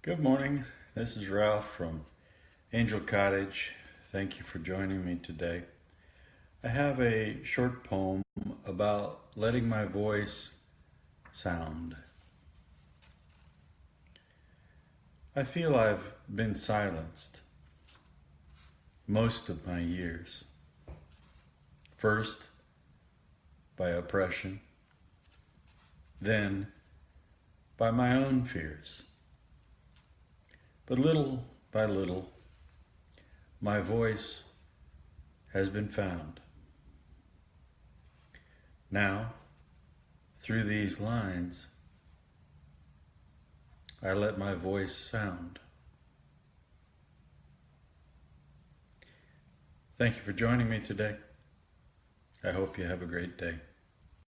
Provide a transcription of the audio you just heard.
Good morning. This is Ralph from Angel Cottage. Thank you for joining me today. I have a short poem about letting my voice sound. I feel I've been silenced most of my years. First by oppression, then by my own fears. But little by little, my voice has been found. Now, through these lines, I let my voice sound. Thank you for joining me today. I hope you have a great day.